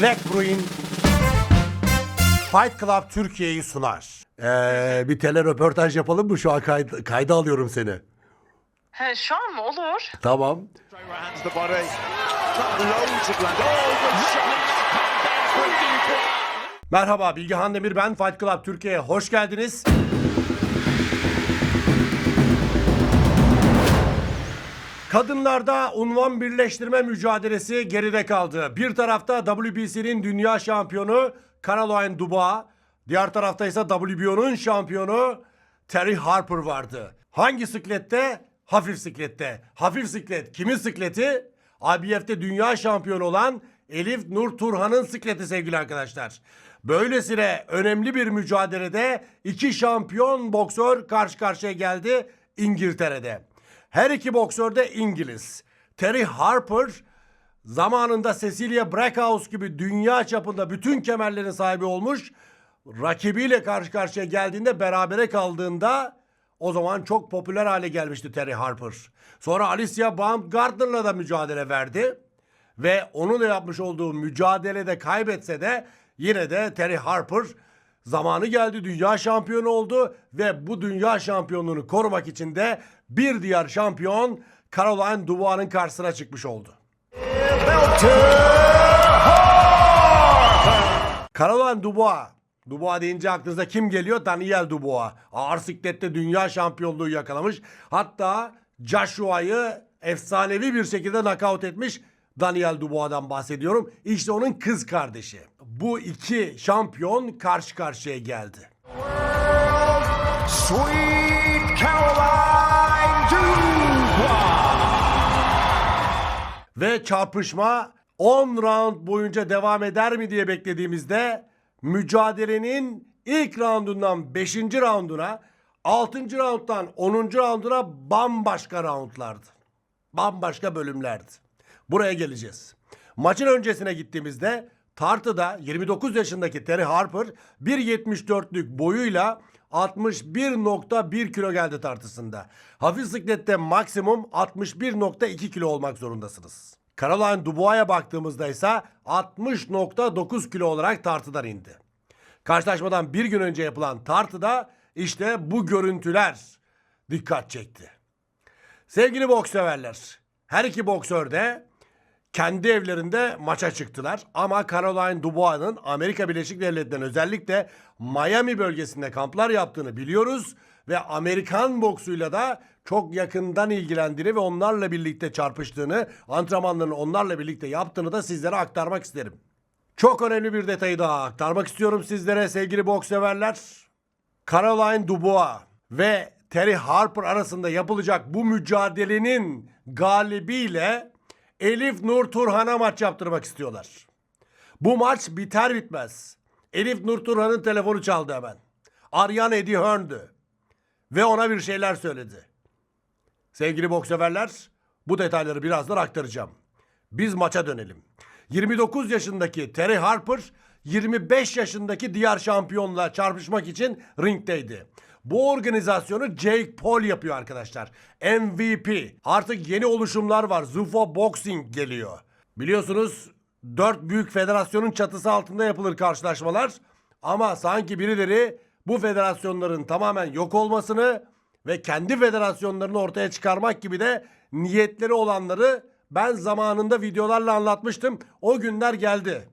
Black Bruin Fight Club Türkiye'yi sunar. Bir tele röportaj yapalım mı? Şu an kayda alıyorum seni. He, şu an mı? Olur. Tamam. Merhaba, Bilgehan Demir ben. Fight Club Türkiye'ye hoş geldiniz. Kadınlarda unvan birleştirme mücadelesi geride kaldı. Bir tarafta WBC'nin dünya şampiyonu Caroline Dubois, diğer tarafta ise WBO'nun şampiyonu Terri Harper vardı. Hangi siklette? Hafif siklette. Hafif siklet kimin sikleti? IBF'te dünya şampiyonu olan Elif Nur Turhan'ın sikleti sevgili arkadaşlar. Böylesine önemli bir mücadelede iki şampiyon boksör karşı karşıya geldi İngiltere'de. Her iki boksör de İngiliz. Terri Harper zamanında Cecilia Brækhus gibi dünya çapında bütün kemerlerin sahibi olmuş. Rakibiyle karşı karşıya geldiğinde berabere kaldığında o zaman çok popüler hale gelmişti Terri Harper. Sonra Alicia Baumgartner'la da mücadele verdi. Ve onunla yapmış olduğu mücadelede kaybetse de yine de Terri Harper zamanı geldi, dünya şampiyonu oldu ve bu dünya şampiyonluğunu korumak için de bir diğer şampiyon Caroline Dubois'ın karşısına çıkmış oldu. Caroline Dubois. Dubois deyince aklınıza kim geliyor? Daniel Dubois. Ağır siklette dünya şampiyonluğu yakalamış. Hatta Joshua'yı efsanevi bir şekilde knockout etmiş. Daniel Dubois'dan bahsediyorum. İşte onun kız kardeşi. Bu iki şampiyon karşı karşıya geldi. Sweet Caroline Dubois. Ve çarpışma 10 round boyunca devam eder mi diye beklediğimizde mücadelenin ilk roundundan 5. rounduna, 6. rounddan 10. rounduna bambaşka roundlardı. Bambaşka bölümlerdi. Buraya geleceğiz. Maçın öncesine gittiğimizde tartıda 29 yaşındaki Terri Harper 1.74'lük boyuyla 61.1 kilo geldi tartısında. Hafif siklette maksimum 61.2 kilo olmak zorundasınız. Caroline Dubois'a baktığımızda ise 60.9 kilo olarak tartıdan indi. Karşılaşmadan bir gün önce yapılan tartıda işte bu görüntüler dikkat çekti. Sevgili boks severler, her iki boksör de kendi evlerinde maça çıktılar. Ama Caroline Dubois'ın Amerika Birleşik Devletleri'nden özellikle Miami bölgesinde kamplar yaptığını biliyoruz. Ve Amerikan boksuyla da çok yakından ilgilendiğini ve onlarla birlikte çarpıştığını, antrenmanlarını onlarla birlikte yaptığını da sizlere aktarmak isterim. Çok önemli bir detayı daha aktarmak istiyorum sizlere sevgili boks severler. Caroline Dubois ve Terri Harper arasında yapılacak bu mücadelenin galibiyle Elif Nur Turhan'a maç yaptırmak istiyorlar. Bu maç biter bitmez Elif Nur Turhan'ın telefonu çaldı hemen. Arayan Eddie Hearn'dü. Ve ona bir şeyler söyledi. Sevgili boksseverler, bu detayları birazdan aktaracağım. Biz maça dönelim. 29 yaşındaki Terri Harper 25 yaşındaki diğer şampiyonla çarpışmak için ringdeydi. Bu organizasyonu Jake Paul yapıyor arkadaşlar. MVP. Artık yeni oluşumlar var. Zuffa Boxing geliyor. Biliyorsunuz 4 büyük federasyonun çatısı altında yapılır karşılaşmalar. Ama sanki birileri bu federasyonların tamamen yok olmasını ve kendi federasyonlarını ortaya çıkarmak gibi de niyetleri olanları ben zamanında videolarla anlatmıştım. O günler geldi.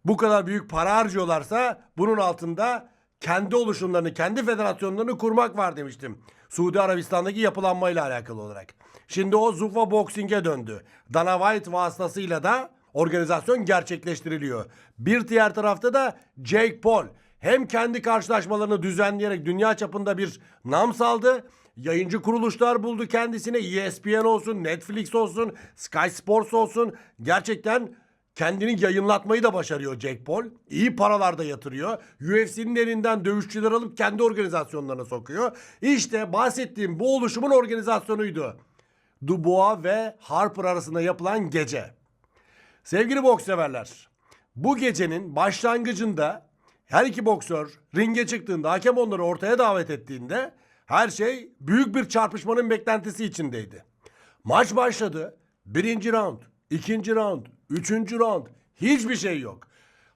Bu kadar büyük para harcıyorlarsa bunun altında kendi oluşumlarını, kendi federasyonlarını kurmak var demiştim. Suudi Arabistan'daki yapılanmayla alakalı olarak. Şimdi o Zuffa Boxing'e döndü. Dana White vasıtasıyla da organizasyon gerçekleştiriliyor. Bir diğer tarafta da Jake Paul hem kendi karşılaşmalarını düzenleyerek dünya çapında bir nam saldı. Yayıncı kuruluşlar buldu kendisine. ESPN olsun, Netflix olsun, Sky Sports olsun. Gerçekten kendini yayınlatmayı da başarıyor Jake Paul. İyi paralar da yatırıyor. UFC'nin elinden dövüşçüler alıp kendi organizasyonlarına sokuyor. İşte bahsettiğim bu oluşumun organizasyonuydu. Dubois ve Harper arasında yapılan gece. Sevgili boks severler, bu gecenin başlangıcında her iki boksör ringe çıktığında, hakem onları ortaya davet ettiğinde her şey büyük bir çarpışmanın beklentisi içindeydi. Maç başladı. 1. round, 2. round, 3. round, Hiçbir şey yok.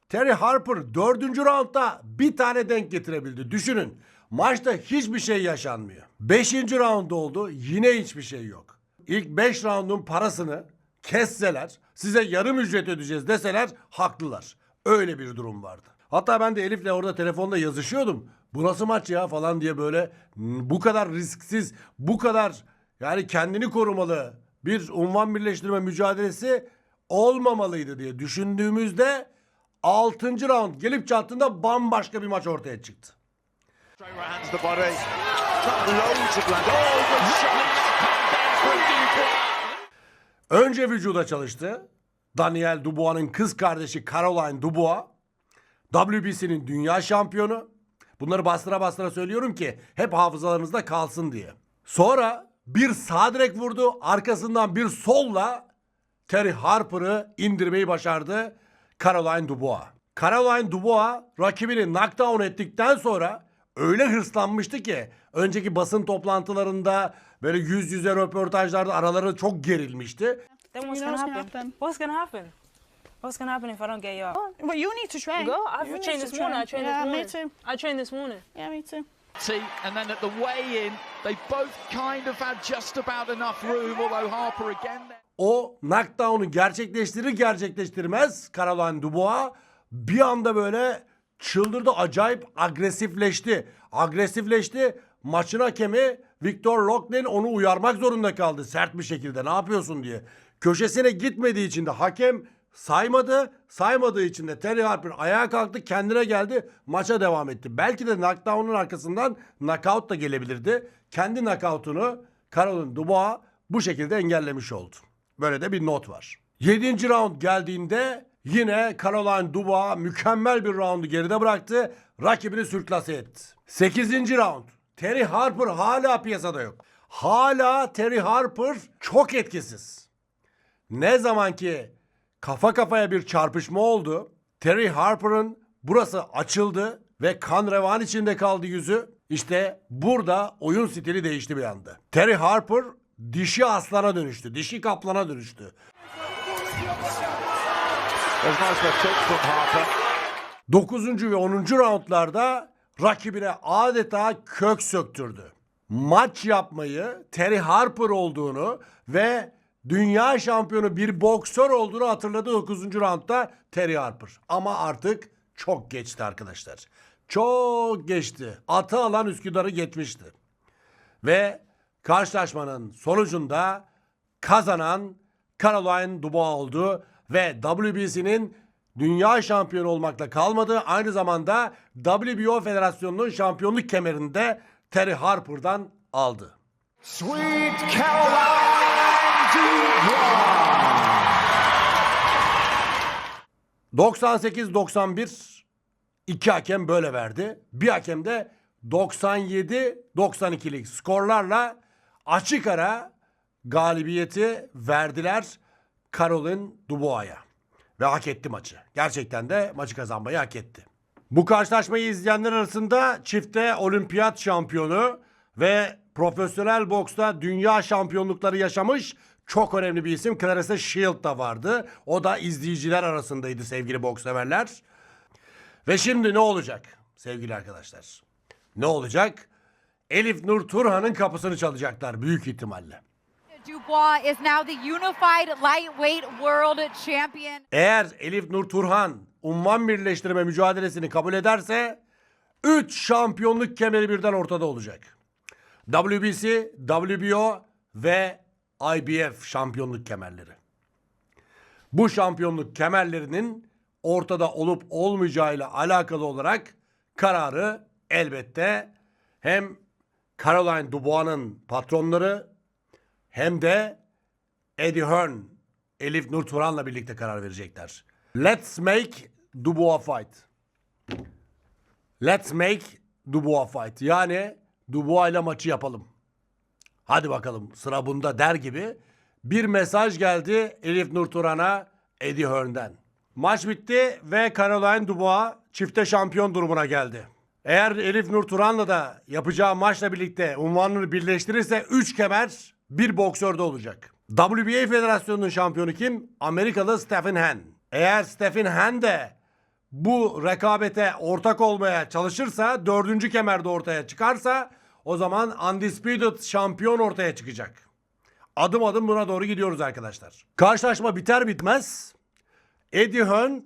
Terry Harper 4. roundda bir tane denk getirebildi. Düşünün. Maçta hiçbir şey yaşanmıyor. 5. round oldu. Yine hiçbir şey yok. İlk 5 roundun parasını kesseler, size yarım ücret ödeyeceğiz deseler haklılar. Öyle bir durum vardı. Hatta ben de Elif'le orada telefonda yazışıyordum. Bu nasıl maç ya falan diye böyle bu kadar risksiz, bu kadar yani kendini korumalı bir unvan birleştirme mücadelesi olmamalıydı diye düşündüğümüzde 6. round gelip çattığında bambaşka bir maç ortaya çıktı. Straight right hands the body. Loads of land. Oh, the shot! Önce vücuda çalıştı. Daniel Dubois'ın kız kardeşi Caroline Dubois. WBC'nin dünya şampiyonu. Bunları bastıra bastıra söylüyorum ki hep hafızalarınızda kalsın diye. Sonra bir sağ direk vurdu. Arkasından bir solla Terry Harper'ı indirmeyi başardı Caroline Dubois. Caroline Dubois rakibini knockdown ettikten sonra öyle hırslanmıştı ki önceki basın toplantılarında böyle yüz yüze röportajlarda araları çok gerilmişti. Then what's You know gonna what's gonna happen? happen? What's gonna happen? What's gonna happen if I don't get you out? Well, you need to train. Go. You I've need trained to this morning. I trained yeah, this morning. me too. I trained this morning. Yeah, me too. And then at the weigh-in, they both kind of had just about enough room, although Harper again... O knockdown'u gerçekleştirir gerçekleştirmez Caroline Dubois bir anda böyle çıldırdı, acayip agresifleşti. Maçın hakemi Victor Loughlin onu uyarmak zorunda kaldı sert bir şekilde, ne yapıyorsun diye. Köşesine gitmediği için de hakem saymadığı için de Terry Harper ayağa kalktı, kendine geldi, maça devam etti. Belki de knockdown'un arkasından knockout da gelebilirdi. Kendi knockout'unu Caroline Dubois bu şekilde engellemiş oldu. Böyle de bir not var. 7. round geldiğinde yine Caroline Dubois mükemmel bir roundu geride bıraktı. Rakibini sürklase etti. 8. round. Terry Harper hala piyasada yok. Hala Terry Harper çok etkisiz. Ne zaman ki kafa kafaya bir çarpışma oldu, Terry Harper'ın burası açıldı ve kan revan içinde kaldı yüzü. İşte burada oyun stili değişti bir anda. Terry Harper dişi aslana dönüştü, dişi kaplana dönüştü. There's nice left hook from Harper. 9. ve 10. roundlarda rakibine adeta kök söktürdü. Maç yapmayı, Terry Harper olduğunu ve dünya şampiyonu bir boksör olduğunu hatırladı 9. roundda Terry Harper. Ama artık çok geçti arkadaşlar. Çok geçti. Atı alan Üsküdar'ı geçmişti. Ve karşılaşmanın sonucunda kazanan Caroline Dubois oldu ve WBC'nin dünya şampiyonu olmakla kalmadı. Aynı zamanda WBO Federasyonu'nun şampiyonluk kemerini de Terry Harper'dan aldı. Sweet Caroline Dubois. 98-91 iki hakem böyle verdi. Bir hakem de 97-92'lik skorlarla açık ara galibiyeti verdiler Caroline Dubois'a. Ve hak etti maçı. Gerçekten de maçı kazanmayı hak etti. Bu karşılaşmayı izleyenler arasında çifte olimpiyat şampiyonu ve profesyonel boksta dünya şampiyonlukları yaşamış çok önemli bir isim Claressa Shield da vardı. O da izleyiciler arasındaydı sevgili boks severler. Ve şimdi ne olacak sevgili arkadaşlar? Ne olacak? Elif Nur Turhan'ın kapısını çalacaklar büyük ihtimalle. Dubois is now the unified lightweight world champion. Eğer Elif Nur Turhan unvan birleştirme mücadelesini kabul ederse 3 şampiyonluk kemeri birden ortada olacak. WBC, WBO ve IBF şampiyonluk kemerleri. Bu şampiyonluk kemerlerinin ortada olup olmayacağıyla alakalı olarak kararı elbette hem Caroline Dubois'ın patronları hem de Eddie Hearn, Elif Nur Turan'la birlikte karar verecekler. Let's make Dubois fight. Let's make Dubois fight. Yani Dubois ile maçı yapalım. Hadi bakalım sıra bunda der gibi bir mesaj geldi Elif Nur Turan'a Eddie Hearn'den. Maç bitti ve Caroline Dubois çifte şampiyon durumuna geldi. Eğer Elif Nur Turan'la da yapacağı maçla birlikte unvanını birleştirirse 3 kemer bir boksörde olacak. WBA Federasyonu'nun şampiyonu kim? Amerikalı Stephen Hann. Eğer Stephen Han de bu rekabete ortak olmaya çalışırsa, 4. kemerde ortaya çıkarsa, o zaman Undisputed şampiyon ortaya çıkacak. Adım adım buna doğru gidiyoruz arkadaşlar. Karşılaşma biter bitmez Eddie Hearn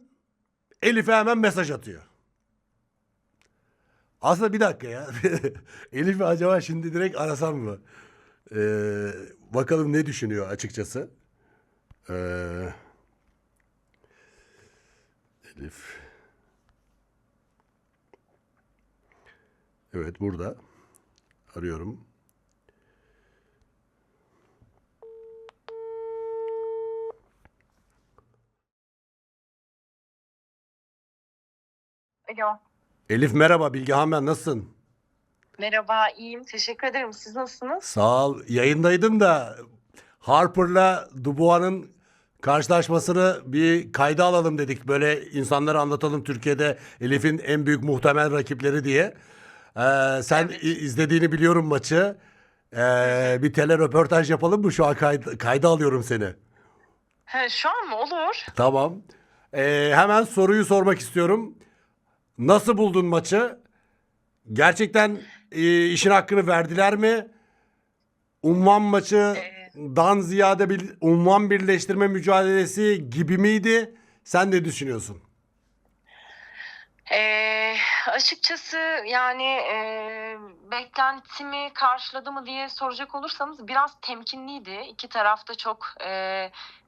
Elif'e hemen mesaj atıyor. Aslında bir dakika ya. Elif'i acaba şimdi direkt arasam mı? Bakalım ne düşünüyor açıkçası. Elif. Evet, burada. Arıyorum. Alo. Elif merhaba, Bilgehan ben, nasılsın? Merhaba, iyiyim. Teşekkür ederim. Siz nasılsınız? Sağ ol. Yayındaydım da Harper'la Dubois'ın karşılaşmasını bir kayda alalım dedik. Böyle insanlara anlatalım, Türkiye'de Elif'in en büyük muhtemel rakipleri diye. Sen izlediğini biliyorum maçı. Bir tele röportaj yapalım mı? Şu an kayda alıyorum seni. Şu an mı? Olur. Tamam. Hemen soruyu sormak istiyorum. Nasıl buldun maçı? Gerçekten işin hakkını verdiler mi? Unvan maçından ziyade bir unvan birleştirme mücadelesi gibi miydi? Sen ne düşünüyorsun? Açıkçası yani beklentimi karşıladı mı diye soracak olursanız biraz temkinliydi. İki taraf da çok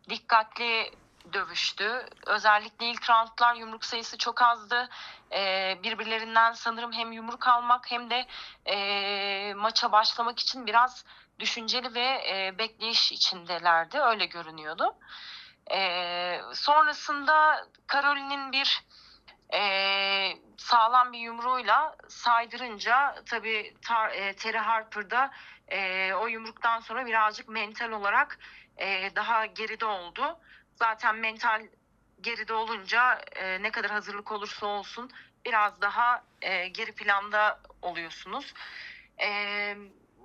dikkatli dövüştü. Özellikle ilk roundlar yumruk sayısı çok azdı. Birbirlerinden sanırım hem yumruk almak hem de maça başlamak için biraz düşünceli ve bekleyiş içindelerdi. Öyle görünüyordu. Sonrasında Caroline'in bir sağlam bir yumruğuyla saydırınca tabii Terry Harper'da o yumruktan sonra birazcık mental olarak daha geride oldu. Zaten mental geride olunca ne kadar hazırlık olursa olsun biraz daha geri planda oluyorsunuz.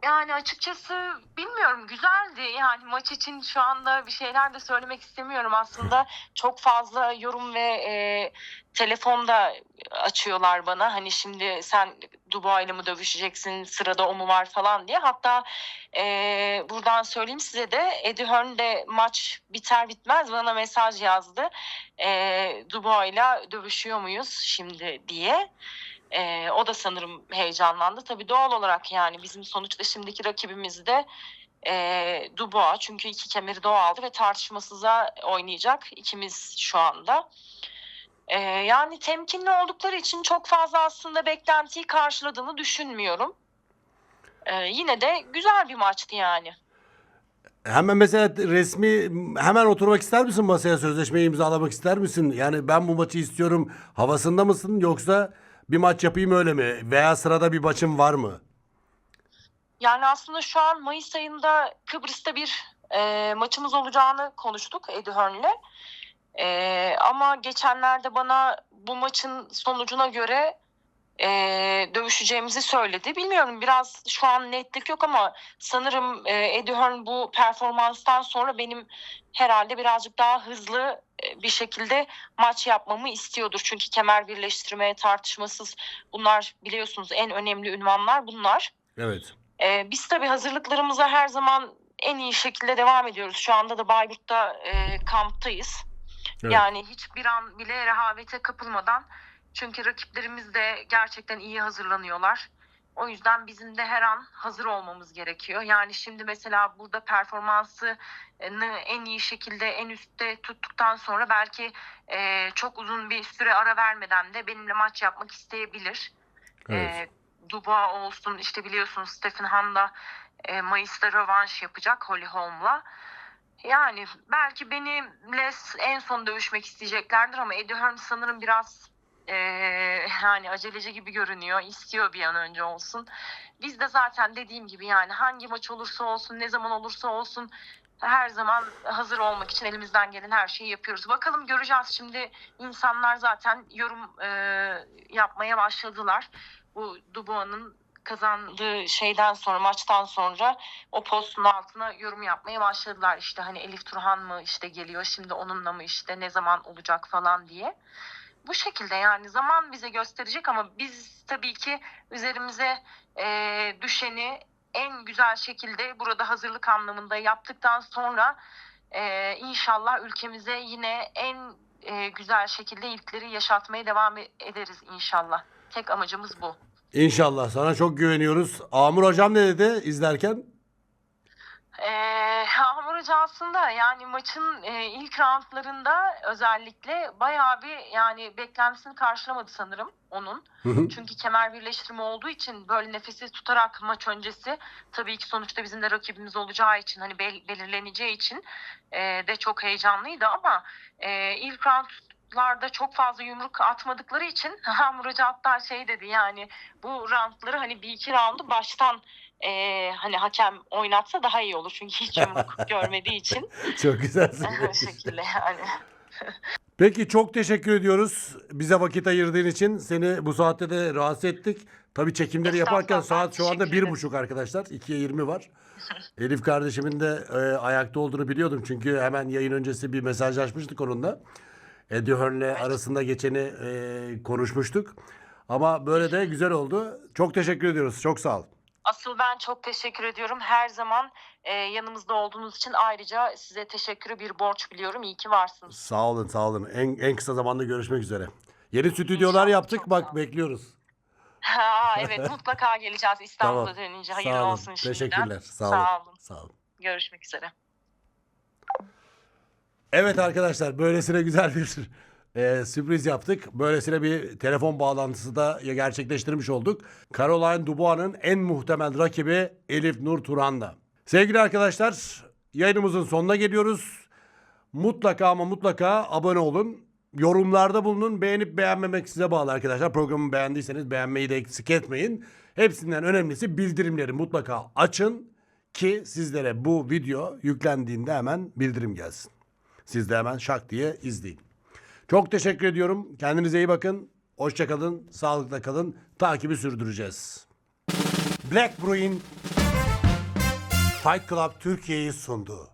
Yani açıkçası bilmiyorum, güzeldi. Yani maç için şu anda bir şeyler de söylemek istemiyorum aslında. Çok fazla yorum ve telefonda açıyorlar bana. Hani şimdi sen Dubois'la mı dövüşeceksin, sırada o mu var falan diye. Hatta buradan söyleyeyim size de, Eddie Hearn de maç biter bitmez bana mesaj yazdı. Dubois'la dövüşüyor muyuz şimdi diye. O da sanırım heyecanlandı. Tabii doğal olarak yani bizim sonuçta şimdiki rakibimiz de Dubois. Çünkü 2 kemeri de o aldı ve tartışmasıza oynayacak ikimiz şu anda. Yani temkinli oldukları için çok fazla aslında beklentiyi karşıladığını düşünmüyorum. Yine de güzel bir maçtı yani. Hemen mesela hemen oturmak ister misin masaya, sözleşmeyi imzalamak ister misin? Yani ben bu maçı istiyorum havasında mısın, yoksa bir maç yapayım öyle mi? Veya sırada bir maçın var mı? Yani aslında şu an Mayıs ayında Kıbrıs'ta bir maçımız olacağını konuştuk Eddie Hearn'le. Ama geçenlerde bana bu maçın sonucuna göre dövüşeceğimizi söyledi. Bilmiyorum, biraz şu an netlik yok ama sanırım Eddie Hearn bu performanstan sonra benim herhalde birazcık daha hızlı bir şekilde maç yapmamı istiyordur. Çünkü kemer birleştirme, tartışmasız, bunlar biliyorsunuz en önemli ünvanlar bunlar. Evet. Biz tabii hazırlıklarımıza her zaman en iyi şekilde devam ediyoruz. Şu anda da Bayburt'ta kamptayız. Evet. Yani hiçbir an bile rehavete kapılmadan, çünkü rakiplerimiz de gerçekten iyi hazırlanıyorlar. O yüzden bizim de her an hazır olmamız gerekiyor. Yani şimdi mesela burada performansını en iyi şekilde en üstte tuttuktan sonra belki çok uzun bir süre ara vermeden de benimle maç yapmak isteyebilir. Evet. Dubois olsun, işte biliyorsunuz Stephen Han da Mayıs'ta rövanş yapacak Holly Holm'la. Yani belki benimle en son dövüşmek isteyeceklerdir ama Eddie Hearn sanırım biraz yani aceleci gibi görünüyor. İstiyor bir an önce olsun. Biz de zaten dediğim gibi yani hangi maç olursa olsun, ne zaman olursa olsun her zaman hazır olmak için elimizden gelen her şeyi yapıyoruz. Bakalım, göreceğiz. Şimdi insanlar zaten yorum yapmaya başladılar. Bu Dubois'ın kazandığı şeyden sonra, maçtan sonra o postun altına yorum yapmaya başladılar. İşte hani Elif Turhan mı işte geliyor, şimdi onunla mı, işte ne zaman olacak falan diye. Bu şekilde yani zaman bize gösterecek ama biz tabii ki üzerimize düşeni en güzel şekilde burada hazırlık anlamında yaptıktan sonra inşallah ülkemize yine en güzel şekilde ilkleri yaşatmaya devam ederiz inşallah. Tek amacımız bu. İnşallah. Sana çok güveniyoruz. Amur hocam ne dedi izlerken? Hamur Hoca aslında yani maçın ilk roundlarında özellikle bayağı bir yani beklentisini karşılamadı sanırım onun. Çünkü kemer birleştirme olduğu için böyle nefesi tutarak maç öncesi, tabii ki sonuçta bizim de rakibimiz olacağı için, hani belirleneceği için de çok heyecanlıydı ama ilk roundlarda çok fazla yumruk atmadıkları için Hamur Hoca hatta şey dedi, yani bu roundları hani bir iki roundu baştan hani hakem oynatsa daha iyi olur. Çünkü hiç yumruk görmediği için. Çok güzel Bu söylemiş. şekilde yani. Peki çok teşekkür ediyoruz. Bize vakit ayırdığın için. Seni bu saatte de rahatsız ettik. Tabii çekimleri yaparken Estağfurullah, saat şu anda teşekkür ederim. 1.30 arkadaşlar. 2'ye 20 var. Elif kardeşimin de ayakta olduğunu biliyordum. Çünkü hemen yayın öncesi bir mesajlaşmıştık onunla. Eddie Hearn'le arasında geçeni konuşmuştuk. Ama böyle de güzel oldu. Çok teşekkür ediyoruz. Çok sağ ol. Asıl ben çok teşekkür ediyorum. Her zaman yanımızda olduğunuz için ayrıca size teşekkürü bir borç biliyorum. İyi ki varsınız. Sağ olun, sağ olun. En kısa zamanda görüşmek üzere. Yeni stüdyolar İnşallah, yaptık. çok sağ Bak olun. bekliyoruz. Evet, mutlaka geleceğiz. İstanbul'a Tamam. dönünce. Sağ Hayırlı olun. olsun şimdiden. Teşekkürler. Sağ olun. Sağ olun. Sağ olun. Görüşmek üzere. Evet arkadaşlar, böylesine güzel bir sürpriz yaptık. Böylesine bir telefon bağlantısı da gerçekleştirmiş olduk. Caroline Dubois'ın en muhtemel rakibi Elif Nur Turan'da. Sevgili arkadaşlar, yayınımızın sonuna geliyoruz. Mutlaka ama mutlaka abone olun. Yorumlarda bulunun. Beğenip beğenmemek size bağlı arkadaşlar. Programı beğendiyseniz beğenmeyi de eksik etmeyin. Hepsinden önemlisi bildirimleri mutlaka açın ki sizlere bu video yüklendiğinde hemen bildirim gelsin. Siz de hemen şak diye izleyin. Çok teşekkür ediyorum. Kendinize iyi bakın. Hoşça kalın. Sağlıkla kalın. Takibi sürdüreceğiz. Black Bruin Fight Club Türkiye'yi sundu.